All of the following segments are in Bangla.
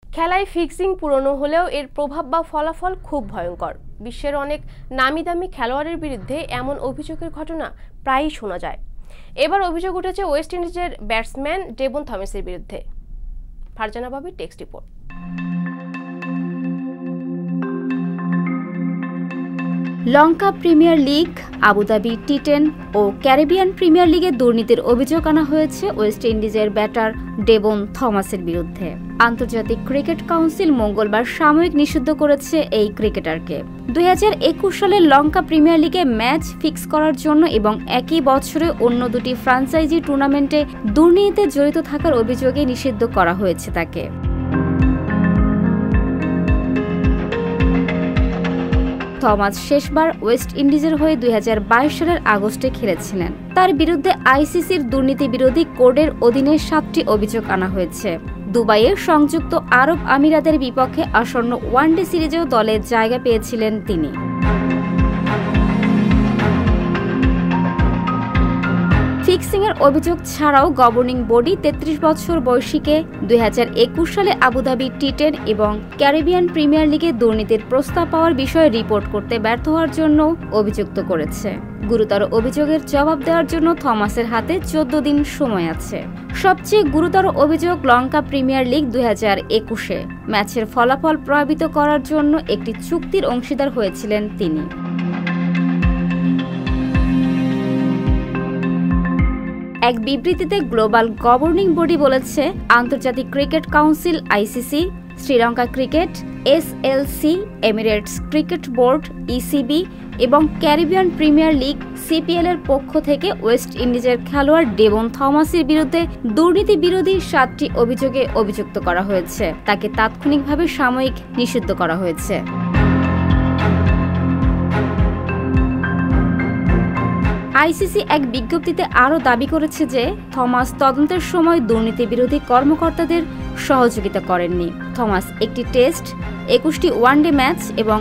খেলায় ফিক্সিং পুরনো হলেও এর প্রভাব বা ফলাফল খুব ভয়ঙ্কর। বিশ্বের অনেক নামি দামি খেলোয়াড়ের বিরুদ্ধে এমন অভিযোগের ঘটনা প্রায়ই শোনা যায়। এবার অভিযোগ উঠেছে ওয়েস্ট ইন্ডিজের ব্যাটসম্যান ডেভন থমাসের বিরুদ্ধে। ফারজানা বাবির টেক্সট রিপোর্ট। লঙ্কা প্রিমিয়ার লিগ, আবুধাবি টি10 ও ক্যারিবিয়ান প্রিমিয়ার লিগে দুর্নীতির অভিযোগ আনা হয়েছে ওয়েস্ট ইন্ডিজের ব্যাটার ডেভন থমাসের বিরুদ্ধে। আন্তর্জাতিক ক্রিকেট কাউন্সিল মঙ্গলবার সাময়িক নিষিদ্ধ করেছে এই ক্রিকেটারকে। 2021 সালে লঙ্কা প্রিমিয়ার লিগে ম্যাচ ফিক্স করার জন্য এবং একই বছরে অন্য দুটি ফ্র্যাঞ্চাইজি টুর্নামেন্টে দুর্নীতিতে জড়িত থাকার অভিযোগে নিষিদ্ধ করা হয়েছে তাকে। থমাস শেষবার ওয়েস্ট ইন্ডিজের হয়ে 2022 সালের আগস্টে খেলেছিলেন। তার বিরুদ্ধে আইসিসির দুর্নীতি বিরোধী কোডের অধীনে 7টি অভিযোগ আনা হয়েছে। দুবাইয়ের সংযুক্ত আরব আমিরাতের বিপক্ষে আসন্ন ওয়ানডে সিরিজেও দলে জায়গা পেয়েছিলেন তিনি। ফিক্সিংয়ের অভিযোগ ছাড়াও গভর্নিং বডি 33 বছর বয়সীকে 2021 সালে আবুধাবি টি10 এবং ক্যারিবিয়ান প্রিমিয়ার লিগে দুর্নীতির প্রস্তাব পাওয়ার বিষয়ে রিপোর্ট করতে ব্যর্থ হওয়ার জন্য অভিযুক্ত করেছে। গুরুতর অভিযোগের জবাব দেওয়ার জন্য থমাসের হাতে 14 দিন সময় আছে। সবচেয়ে গুরুতর অভিযোগ লঙ্কা প্রিমিয়ার লিগ 2021-এ ম্যাচের ফলাফল প্রভাবিত করার জন্য একটি চুক্তির অংশীদার হয়েছিলেন তিনি। এক বিবৃতিতে গ্লোবাল গভর্নিং বডি বলেছে, আন্তর্জাতিক cricket council ICC, Sri Lanka cricket SLC, Emirates cricket board ECB এবং ক্যারিবিয়ান প্রিমিয়ার লিগ সিপিএল এর পক্ষ থেকে ওয়েস্ট ইন্ডিজের খেলোয়াড় ডেভন থমাসের বিরুদ্ধে দুর্নীতি বিরোধী 7টি অভিযোগে অভিযুক্ত করা হয়েছে। তাকে তাৎক্ষণিকভাবে সাময়িক নিষিদ্ধ করা হয়েছে। আইসিসি এক বিজ্ঞপ্তিতে আরও দাবি করেছে যে থমাস তদন্তের সময় দুর্নীতি বিরোধী কর্মকর্তাদের সহযোগিতা করেননি। থমাস একটি টেস্ট, 21টি ওয়ানডে ম্যাচ এবং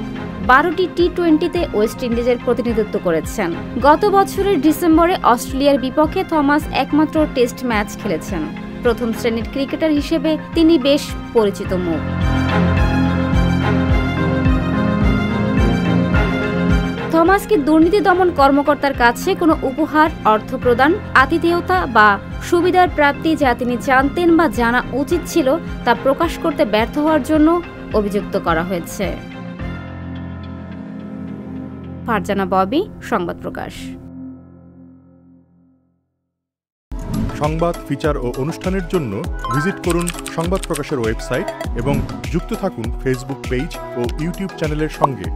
12টি টি20তে ওয়েস্ট ইন্ডিজের প্রতিনিধিত্ব করেছেন। গত বছরের ডিসেম্বরে অস্ট্রেলিয়ার বিপক্ষে থমাস একমাত্র টেস্ট ম্যাচ খেলেছেন। প্রথম শ্রেণীর ক্রিকেটার হিসেবে তিনি বেশ পরিচিত মুখ। থমাসকে দুর্নীতি দমন কর্মকর্তার কাছে কোনো উপহার, অর্থ প্রদান, আতিথেয়তা বা সুবিধার প্রাপ্তি যা তিনি জানতেন বা জানা উচিত ছিল তা প্রকাশ করতে ব্যর্থ হওয়ার জন্য অভিযুক্ত করা হয়েছে। ফারজানা ববি, সংবাদ প্রকাশ। সংবাদ, ফিচার ও অনুষ্ঠানের জন্য ভিজিট করুন সংবাদ প্রকাশের ওয়েবসাইট এবং যুক্ত থাকুন ফেসবুক পেজ ও ইউটিউব চ্যানেলের সঙ্গে।